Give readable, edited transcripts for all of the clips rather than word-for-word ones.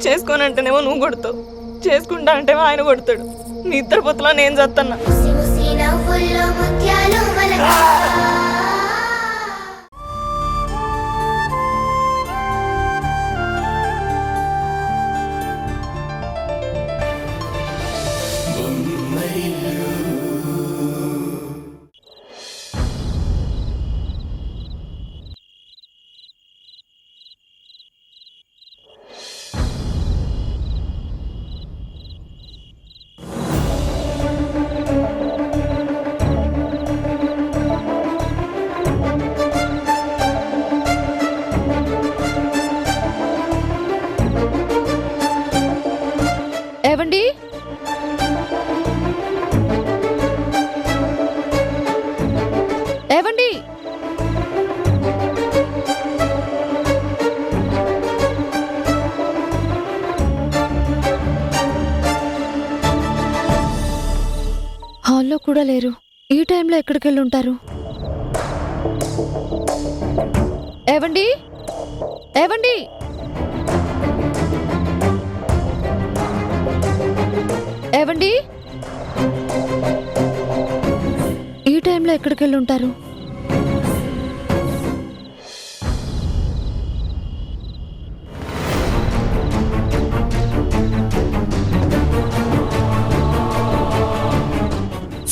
చేసుకోనంటేనేమో నువ్వు కొడతావు, చేసుకుంటా అంటేమో ఆయన కొడతాడు. నీ ఇద్దరు పొత్తులో నేను చత్తన్నా. ఏవండి, ఏవండి, హాల్లో కూడా లేరు. ఈ టైంలో ఎక్కడికి వెళ్ళి ఉంటారు? ఏవండి, ఏవండి, ఏవండి, ఈ టైంలో ఎక్కడికి వెళ్ళి ఉంటారు?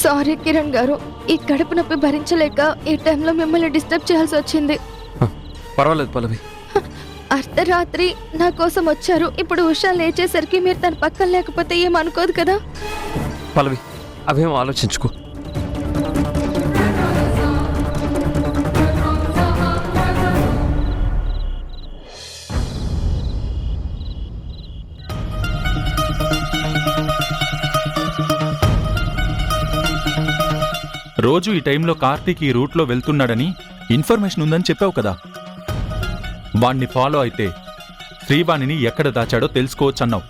సారీ కిరణ్ గారు, ఈ కడుపు నొప్పి భరించలేక ఈ టైంలో మిమ్మల్ని డిస్టర్బ్ చేయాల్సి వచ్చింది. పర్వాలేదు పల్లవి. అర్ధరాత్రి నా కోసం వచ్చారు. ఇప్పుడు ఉషా లేచేసరికి మీరు తన పక్కన లేకపోతే ఏమనుకోదు కదా? పల్లవి, అవేం ఆలోచించుకో. రోజు ఈ టైంలో కార్తీక్ ఈ రూట్లో వెళ్తున్నాడని ఇన్ఫర్మేషన్ ఉందని చెప్పావు కదా. వాణ్ణి ఫాలో అయితే శ్రీవాణిని ఎక్కడ దాచాడో తెలుసుకోవచ్చన్నావు.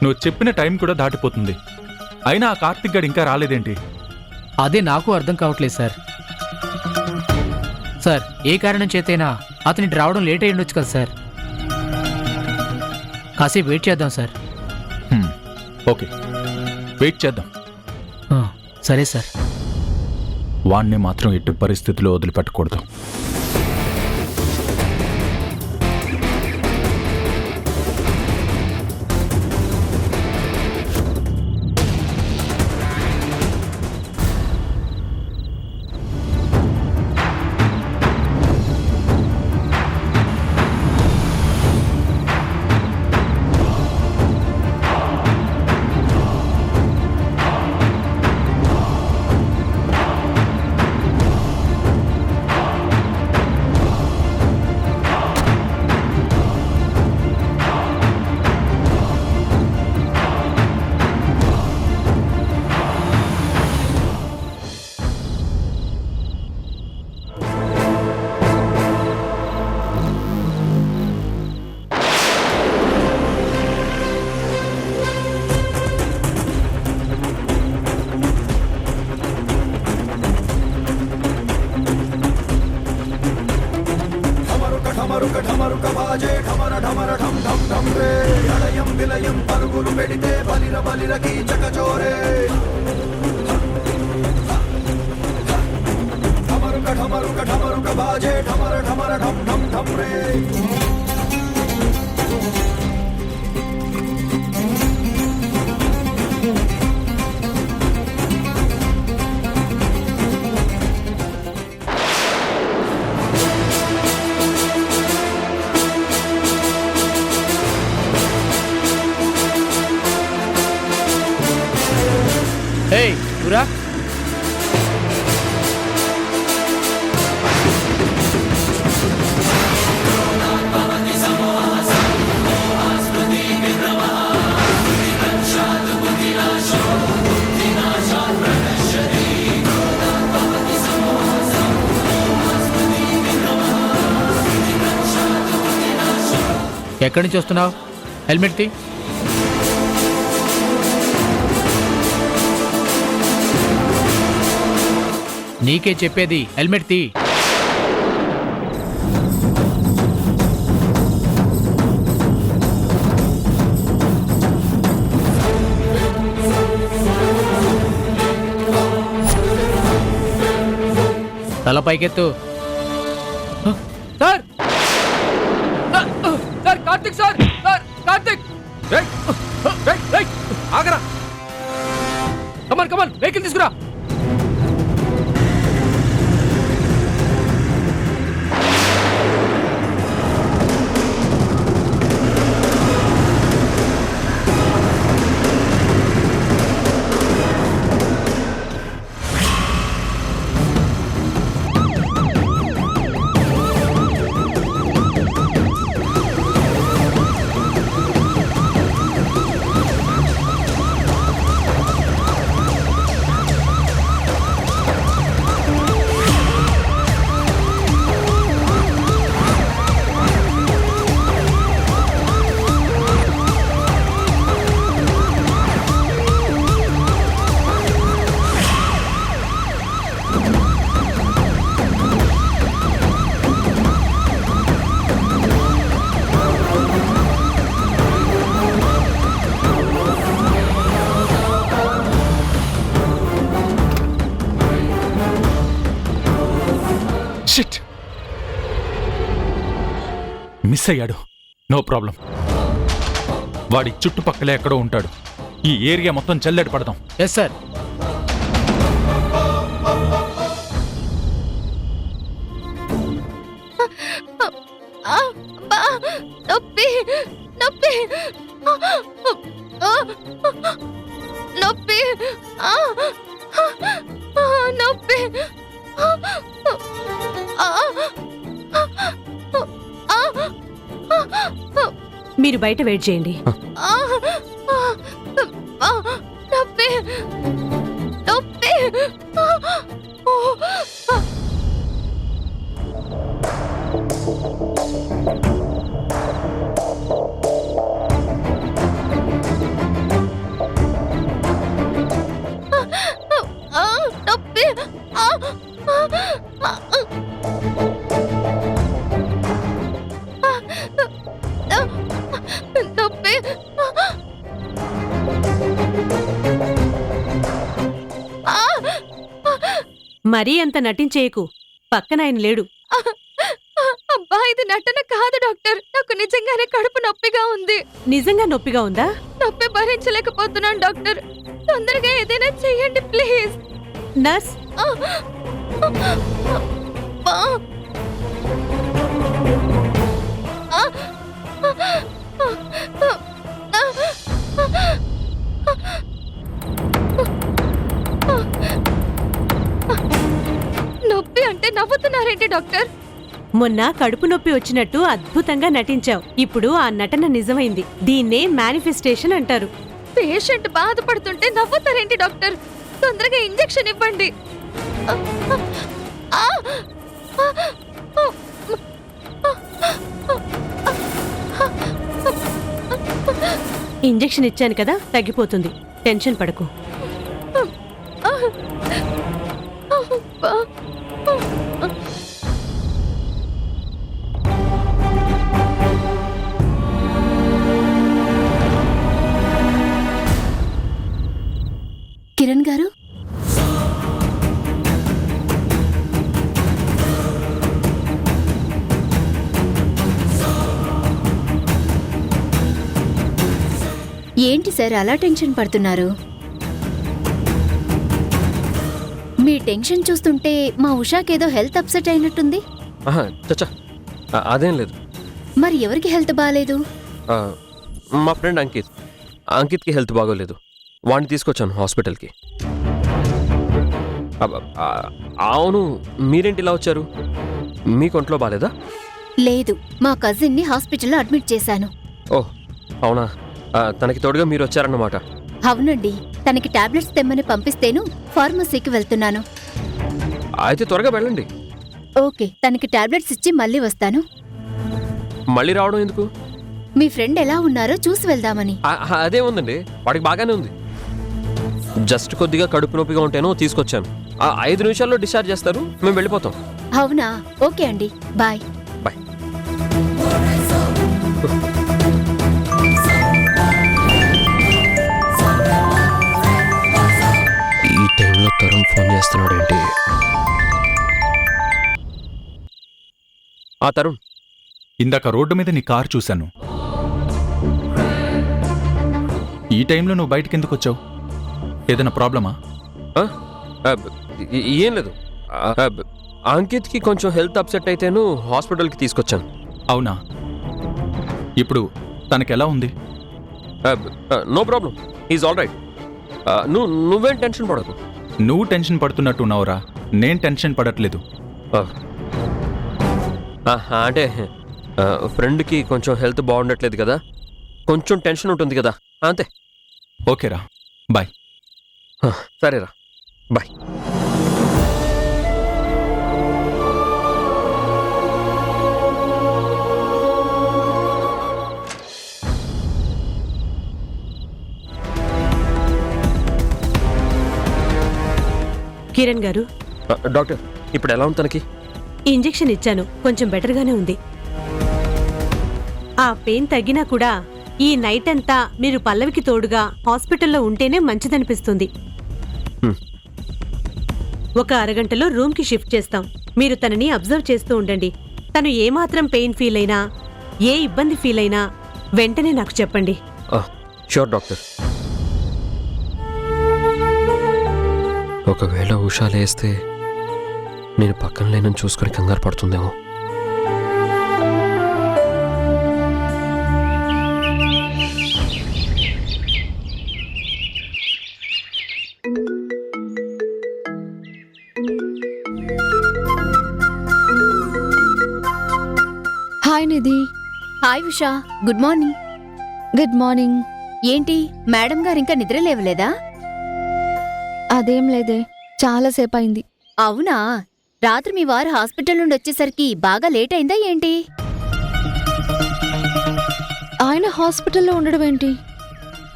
నువ్వు చెప్పిన టైం కూడా దాటిపోతుంది. అయినా ఆ కార్తీక్ గడు ఇంకా రాలేదేంటి? అదే నాకు అర్థం కావట్లేదు సార్. సార్, ఏ కారణం చేతైనా అతనికి రావడం లేట్ అయ్యి ఉండొచ్చు కదా సార్. కాసేపు వెయిట్ చేద్దాం సార్. ఓకే, వెయిట్ చేద్దాం. సరే సార్. వాణ్ణి మాత్రం ఎట్టి పరిస్థితుల్లో వదిలిపెట్టకూడదు. Hey, Pura. ఎక్కడి నుంచి వస్తున్నావు? హెల్మెట్ తీ. నీకే చెప్పేది, హెల్మెట్ తీ. తల పైకెత్తు. Sir sir Karthik sir sir Karthik ఆగరా. కమాన్ కమాన్ వెహికల్ తీసుకురా. షిట్, మిస్ అయ్యాడు. No problem. వాడి చుట్టుపక్కలే ఎక్కడో ఉంటాడు. ఈ ఏరియా మొత్తం జల్లెడ పడదాం. Yes sir. నొప్పి నొప్పి నొప్పి నొప్పి. మీరు బయట వెయిట్ చేయండి. నొప్పి నొప్పి. నొప్పి. నొప్పి. మరీ అంత నటించేయకు. పక్కన ఆయన లేడు. అబ్బా, ఇది నటన కాదు డాక్టర్. నాకు నిజంగానే కడుపు నొప్పిగా ఉంది. నిజంగా నొప్పిగా ఉందా? నొప్పి భరించలేకపోతున్నాను డాక్టర్. తొందరగా ఏదైనా చెయ్యండి ప్లీజ్. నర్స్, నొప్పి అంటే నవ్వుతున్నారేంటి డాక్టర్? మొన్న కడుపు నొప్పి వచ్చినట్టు అద్భుతంగా నటించావు. ఇప్పుడు ఆ నటన నిజమైంది. దీన్నే మేనిఫెస్టేషన్ అంటారు. పేషెంట్ బాధపడుతుంటే నవ్వుతారేంటి డాక్టర్? తొందరగా ఇంజెక్షన్ ఇవ్వండి. ఇంజెక్షన్ ఇచ్చాను కదా, తగ్గిపోతుంది. టెన్షన్ పడకు. కిరణ్ గారు, ఏంటి సార్ అలా టెన్షన్ పడుతున్నారు? మీ టెన్షన్ చూస్తుంటే మా ఉషాకేదో హెల్త్ అప్సెట్ అయినట్టుంది. చచ్చా, అదేం లేదు. మరి ఎవరికి హెల్త్ బాగాలేదు? మా ఫ్రెండ్ అంకిత్కి హెల్త్ బాగోలేదు. వాడిని తీసుకొచ్చాను హాస్పిటల్కి. అవును, మీరేంటి ఇలా వచ్చారు? మీకు ఒంట్లో బాగాలేదా? లేదు, మా కజిన్ని హాస్పిటల్లో అడ్మిట్ చేశాను. ఓహ్ అవునా, తనకి తోడుగా మీరు వచ్చారన్నమాట. అవునండి, తనకి టాబ్లెట్స్ తెమ్మని పంపిస్తేను ఫార్మసీకి వెళ్తున్నాను. అయితే త్వరగా వెళ్ళండి. ఓకే, తనకి టాబ్లెట్స్ ఇచ్చి మళ్ళీ వస్తాను. మళ్ళీ రావడం ఎందుకు? మీ ఫ్రెండ్ ఎలా ఉన్నారో చూసి వెళ్దామని. అదే ఉందండి, వాడికి బాగానే ఉంది. జస్ట్ కొద్దిగా కడుపు నొప్పిగా ఉంటేనో తీసుకొచ్చాను. 5 నిమిషాల్లో డిశ్చార్జ్ చేస్తారు, మేము వెళ్ళిపోతాం. అవునా? ఓకే అండి, బాయ్. బాయ్. ఈ టైంలో తరుణ్ ఫోన్ చేస్తున్నాడు ఏంటి? ఆ తరుణ్, ఇందాక రోడ్డు మీద నీ కారు చూశాను. ఈ టైంలో నువ్వు బయటికి ఎందుకు వచ్చావు? ఏదైనా ప్రాబ్లమా? ఆ? ఆ, ఏం లేదు. అంకిత్కి కొంచెం హెల్త్ అప్సెట్ అయితేను హాస్పిటల్కి తీసుకొచ్చాను. అవునా? ఇప్పుడు తనకెలా ఉంది? No problem, is all right. నువ్వేం టెన్షన్ పడకు. నువ్వు టెన్షన్ పడుతున్నట్టున్నావురా. నేను టెన్షన్ పడట్లేదు. అంటే ఫ్రెండ్కి కొంచెం హెల్త్ బాగుండట్లేదు కదా, కొంచెం టెన్షన్ ఉంటుంది కదా, అంతే. ఓకేరా, బాయ్. సరేరా, బాయ్. కిరణ్ గారు, డాక్టర్, ఇప్పుడు ఎలా ఉంది తనకి? ఇంజెక్షన్ ఇచ్చాను, కొంచెం బెటర్గానే ఉంది. ఆ పెయిన్ తగ్గినా కూడా ఈ నైట్ అంతా మీరు పల్లవికి తోడుగా హాస్పిటల్లో ఉంటేనే మంచిదనిపిస్తుంది. ఒక అరగంటలో రూమ్కి షిఫ్ట్ చేస్తాం. మీరు తనని అబ్జర్వ్ చేస్తూ ఉండండి. తను ఏమాత్రం పెయిన్ ఫీల్ అయినా, ఏ ఇబ్బంది ఫీల్ అయినా వెంటనే నాకు చెప్పండి. Sure doctor. ఒకవేళ ఉషా లేస్తే నేను పక్కన లేనని చూసుకొని కంగారు పడుతుందేమో. Hi Nidhi. Hi Usha, good morning. Good morning. ఏంటి మేడం గారు ఇంకా నిద్ర లేవలేదా? అదేం లేదే, చాలాసేపు అయింది. అవునా? రాత్రి మీ వారు హాస్పిటల్ నుండి వచ్చేసరికి బాగా లేట్ అయిందా ఏంటి? ఆయన హాస్పిటల్లో ఉండడం ఏంటి?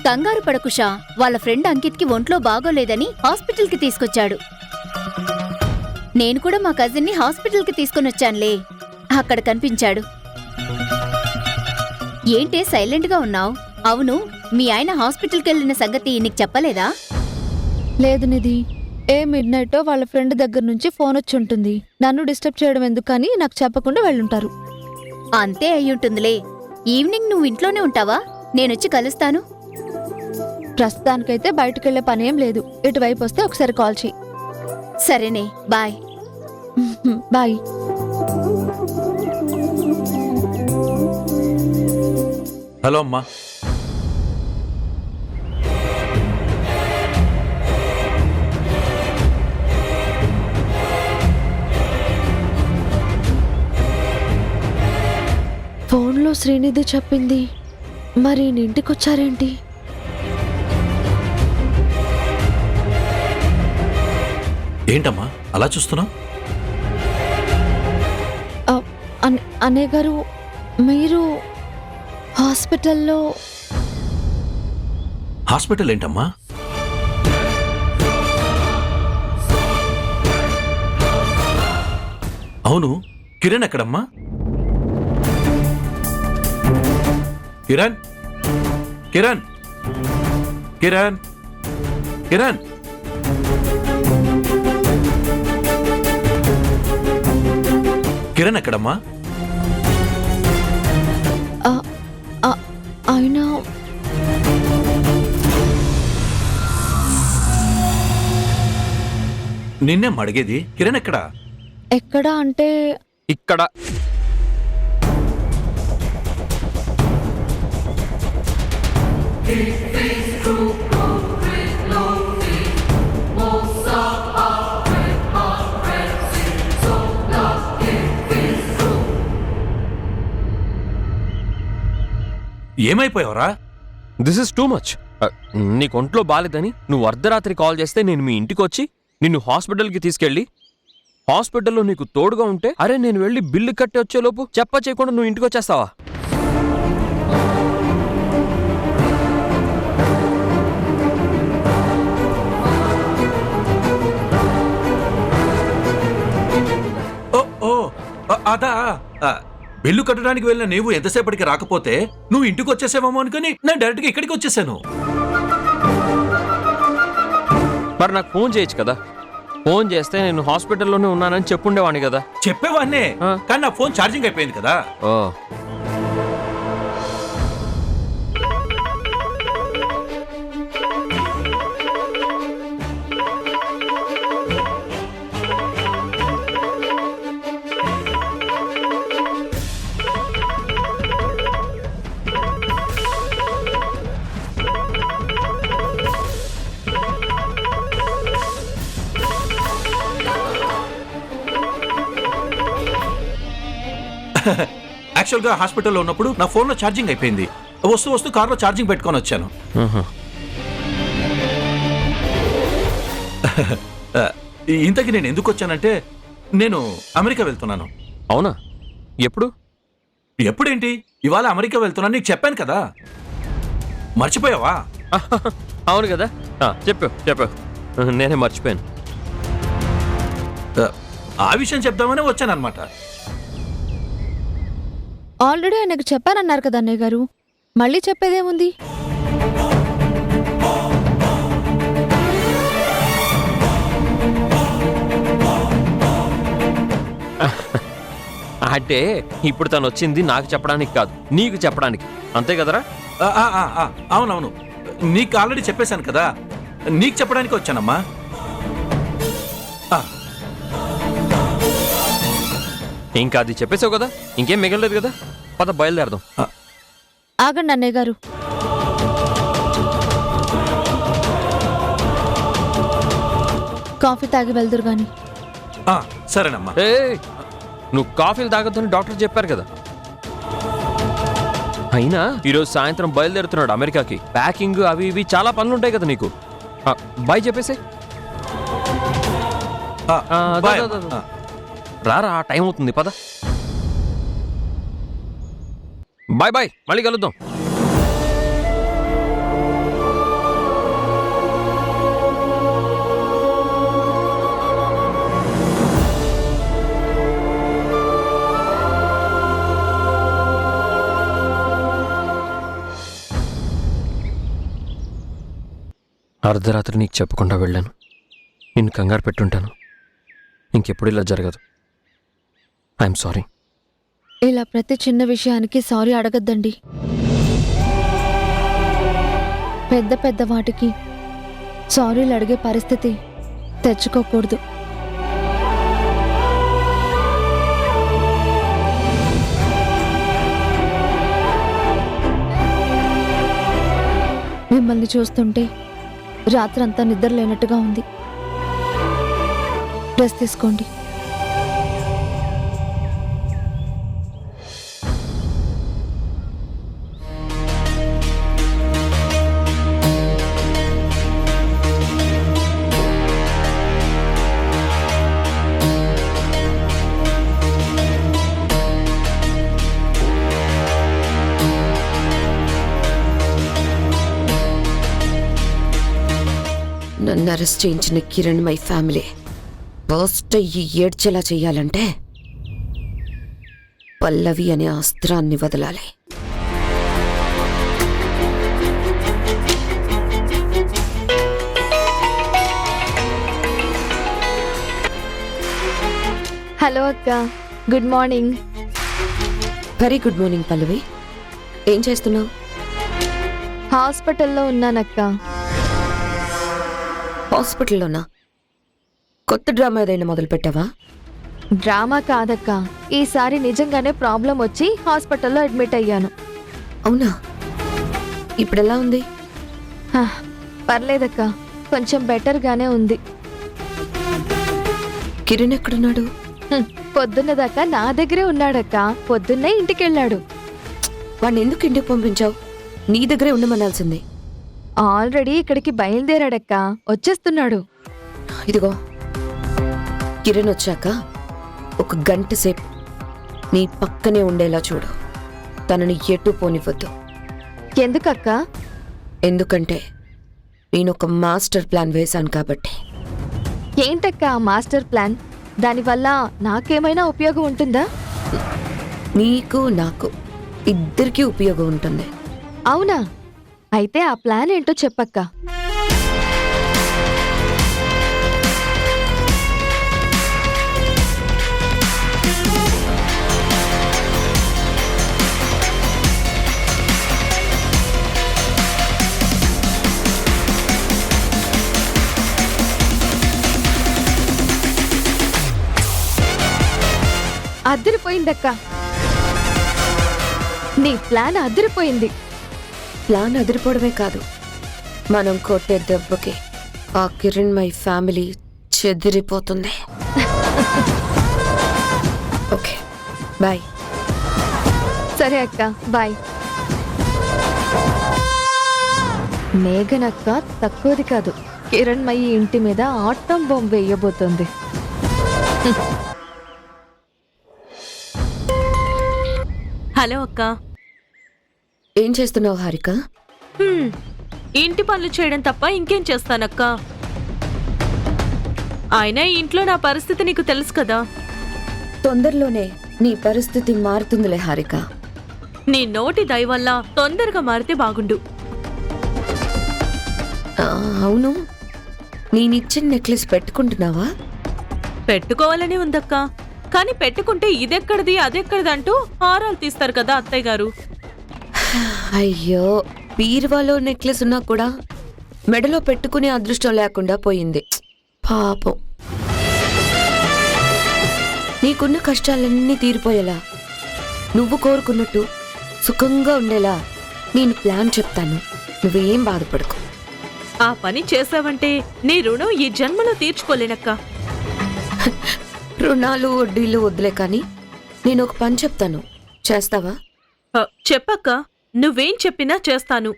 కంగారు పడకుషా, వాళ్ళ ఫ్రెండ్ అంకిత్కి ఒంట్లో బాగోలేదని హాస్పిటల్కి తీసుకొచ్చాడు. నేను కూడా మా కజిన్ని హాస్పిటల్కి తీసుకొనొచ్చానులే. అక్కడ కనిపించాడు. ఏంటే సైలెంట్గా ఉన్నావు? అవును, మీ ఆయన హాస్పిటల్కి వెళ్ళిన సంగతి నీకు చెప్పలేదా? లేదు నిధి, ఏ మిడ్ నైట్ వాళ్ళ ఫ్రెండ్ దగ్గర నుంచి ఫోన్ వచ్చి ఉంటుంది. నన్ను డిస్టర్బ్ చేయడం ఎందుకని నాకు చెప్పకుండా వెళ్ళుంటారు. అంతే అయ్యుంటుందిలే. ఈవినింగ్ నువ్వు ఇంట్లోనే ఉంటావా? నేనొచ్చి కలుస్తాను. ప్రస్తుతానికైతే బయటకెళ్లే పనేం లేదు. ఇటువైపు వస్తే ఒకసారి కాల్ చేయి. సరేనే, బాయ్. బాయ్. హలో అమ్మా. ఫోన్లో శ్రీనిధి చెప్పింది, మరి ఇంటికొచ్చారేంటి? ఏంటమ్మా అలా చూస్తున్నావు? అన్నయ్య గారు, మీరు హాస్పిటల్లో? హాస్పిటల్ ఏంటమ్మా? అవును, కిరణ్ ఎక్కడమ్మా? కిరణ్, కిరణ్, కిరణ్, కిరణ్. కిరణ్ ఎక్కడమ్మా? ఆయన నిన్నేం అడిగేది? కిరణ్ ఎక్కడా? ఎక్కడా అంటే ఇక్కడ. ఏమైపోయావరా? This is too much. నీకు ఒంట్లో బాలేదని నువ్వు అర్ధరాత్రి కాల్ చేస్తే నేను మీ ఇంటికి వచ్చి నిన్ను హాస్పిటల్కి తీసుకెళ్ళి హాస్పిటల్లో నీకు తోడుగా ఉంటే, అరే నేను వెళ్ళి బిల్లు కట్టి వచ్చేలోపు చెప్ప చేయకుండా నువ్వు ఇంటికి వచ్చేస్తావా? అదా, బిల్లు కట్టడానికి వెళ్ళిన నీవు ఎంతసేపటికి రాకపోతే నువ్వు ఇంటికి వచ్చేసావేమో అనుకుని నేను డైరెక్ట్గా ఇక్కడికి వచ్చేసాను. మరి నాకు ఫోన్ చేయొచ్చు కదా. ఫోన్ చేస్తే నేను హాస్పిటల్లోనే ఉన్నానని చెప్పుండేవాడిని కదా. చెప్పేవాడినే, ఆ. కానీ నా ఫోన్ ఛార్జింగ్ అయిపోయింది కదా. ఓ యాక్చువల్గా హాస్పిటల్లో ఉన్నప్పుడు నా ఫోన్లో ఛార్జింగ్ అయిపోయింది. వస్తూ కార్లో ఛార్జింగ్ పెట్టుకొని వచ్చాను. ఆహా. ఇంతకీ నేను ఎందుకు వచ్చానంటే, నేను అమెరికా వెళ్తున్నాను. అవునా? ఎప్పుడు? ఎప్పుడేంటి, ఇవాళ అమెరికా వెళ్తున్నాను, నీకు చెప్పాను కదా. మర్చిపోయావా? అవును కదా. చెప్పు. నేనే మర్చిపోయాను. ఆ విషయం చెప్దామని వచ్చానన్నమాట. ఆల్రెడీ ఆయనకు చెప్పానన్నారు కదా అన్నయ్య గారు, మళ్ళీ చెప్పేదేముంది? అంటే ఇప్పుడు తను వచ్చింది నాకు చెప్పడానికి కాదు, నీకు చెప్పడానికి, అంతే కదరా? అవునవును, నీకు ఆల్రెడీ చెప్పేశాను కదా, నీకు చెప్పడానికి వచ్చానమ్మా. ఇంకా అది చెప్పేసావు కదా, ఇంకేం మిగలలేదు కదా. పద బయలుదేరదాం. ఆగండి అన్నయ్య గారు. కాఫీ తాగి వెళ్దురు గాని. సరేనమ్మా. నువ్వు కాఫీలు తాగొద్దని డాక్టర్ చెప్పారు కదా. అయినా ఈరోజు సాయంత్రం బయలుదేరుతున్నాడు అమెరికాకి. ప్యాకింగ్ అవి ఇవి చాలా పనులు ఉంటాయి కదా నీకు. బాయ్ చెప్పేసి రారా, టైం అవుతుంది, పద. బాయ్, మళ్ళీ కలుద్దాం. అర్ధరాత్రి నీకు చెప్పకుండా వెళ్ళాను, నిన్ను కంగారు పెట్టుంటాను. ఇంకెప్పుడు ఇలా జరగదు. I'm sorry. ఇలా ప్రతి చిన్న విషయానికి సారీ అడగద్దండి. పెద్ద పెద్ద వాటికి సారీలు అడిగే పరిస్థితి తెచ్చుకోకూడదు. మిమ్మల్ని చూస్తుంటే రాత్రంతా నిద్ర లేనట్టుగా ఉంది. డ్రెస్ తీసుకోండి. నన్ను అరెస్ట్ చేయించిన కిరణ్ మై ఫ్యామిలీ ఫస్ట్ ఈ ఏడ్చేలా చెయ్యాలంటే పల్లవి అనే అస్త్రాన్ని వదలాలి. హలో అక్క, good morning. Very good morning Pallavi. ఏం చేస్తున్నావు? హాస్పిటల్లో ఉన్నానక్క. హాస్పిటల్లోనా? కొత్త డ్రామా ఏదైనా మొదలు పెట్టావా? డ్రామా కాదక్క, ఈసారి నిజంగానే ప్రాబ్లం వచ్చి హాస్పిటల్లో అడ్మిట్ అయ్యాను. అవునా? ఇప్పుడెలా ఉంది? పర్లేదక్క, కొంచెం బెటర్గానే ఉంది. కిరణ్ ఎక్కడున్నాడు? పొద్దున్న దాకా నా దగ్గరే ఉన్నాడక్క, పొద్దున్నే ఇంటికెళ్ళాడు. వాడిని ఎందుకు ఇంటికి పంపించావు? నీ దగ్గరే ఉండమనాల్సింది. ఆల్రెడీ ఇక్కడికి బయలుదేరాడక్క, వచ్చేస్తున్నాడు. ఇదిగో, కిరణ్ వచ్చాక ఒక గంట సేపు నీ పక్కనే ఉండేలా చూడు. తనని ఎటు పోనివ్వద్దు. ఎందుకక్క? ఎందుకంటే నేనొక మాస్టర్ ప్లాన్ వేశాను కాబట్టి. ఏంటక్క ఆ మాస్టర్ ప్లాన్? దానివల్ల నాకేమైనా ఉపయోగం ఉంటుందా? నీకు నాకు ఇద్దరికీ ఉపయోగం ఉంటుంది. అవునా? అయితే ఆ ప్లాన్ ఏంటో చెప్పక్క. అదిరిపోయిందక్క. నీ ప్లాన్ అదిరిపోయింది. ప్లాన్ అదిరిపోవడమే కాదు, మనం కొట్టే దెబ్బకి ఆ కిరణ్మయి ఫ్యామిలీ చెదిరిపోతుంది. Okay bye. సరే అక్క, బాయ్. మేఘన్ అక్క తక్కువది కాదు. కిరణ్మయి ఇంటి మీద ఆటం బాంబు వేయబోతోంది. హలో అక్క. ఏం చేస్తున్నావు హారిక? ఇంటి పనులు చేయడం తప్ప ఇంకేం చేస్తానక్క. అయినా ఇంట్లో నా పరిస్థితి నీకు తెలుసు కదా. తొందరలోనే నీ పరిస్థితి మారుతుందిలే హారిక. నీ నోటి దయ వల్ల తొందరగా మారితే బాగుండు. అవును, నేనిచ్చిన నెక్లెస్ పెట్టుకుంటున్నావా? పెట్టుకోవాలని ఉందక్క, కానీ పెట్టుకుంటే ఇదెక్కడిది అదెక్కడిది అంటూ హారాలు తీస్తారు కదా అత్తయ్య గారు. అయ్యో, బీరువాలో నెక్లెస్ ఉన్నా కూడా మెడలో పెట్టుకునే అదృష్టం లేకుండా పోయింది. పాపం. నీకున్న కష్టాలన్నీ తీరిపోయేలా, నువ్వు కోరుకున్నట్టు సుఖంగా ఉండేలా నేను ప్లాన్ చెప్తాను. నువ్వేం బాధపడకు. ఆ పని చేసావంటే నీ రుణం ఈ జన్మలో తీర్చుకోలేనక్క. రుణాలు వడ్డీలు వద్దులే కానీ నేను ఒక పని చెప్తాను, చేస్తావా? చెప్పక్క, నువ్వేం చెప్పినా చేస్తాను.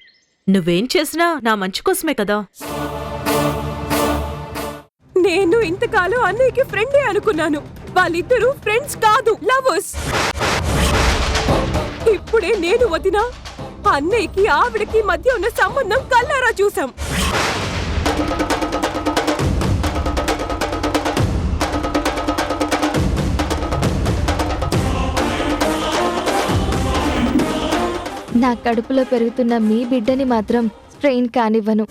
నువ్వేం చేసినా నా మంచి కోసమే కదా. నేను ఇంతకాలం అన్నయ్యకి ఫ్రెండే అనుకున్నాను. వాళ్ళిద్దరూ ఫ్రెండ్స్ కాదు, లవర్స్. ఇప్పుడే నేను వదినా అన్నయ్యకి ఆవిడకి మధ్య ఉన్న సంబంధం కల్లారా చూసాం. నా కడుపులో పెరుగుతున్న మీ బిడ్డని మాత్రం స్ట్రెయిన్ కానివ్వను.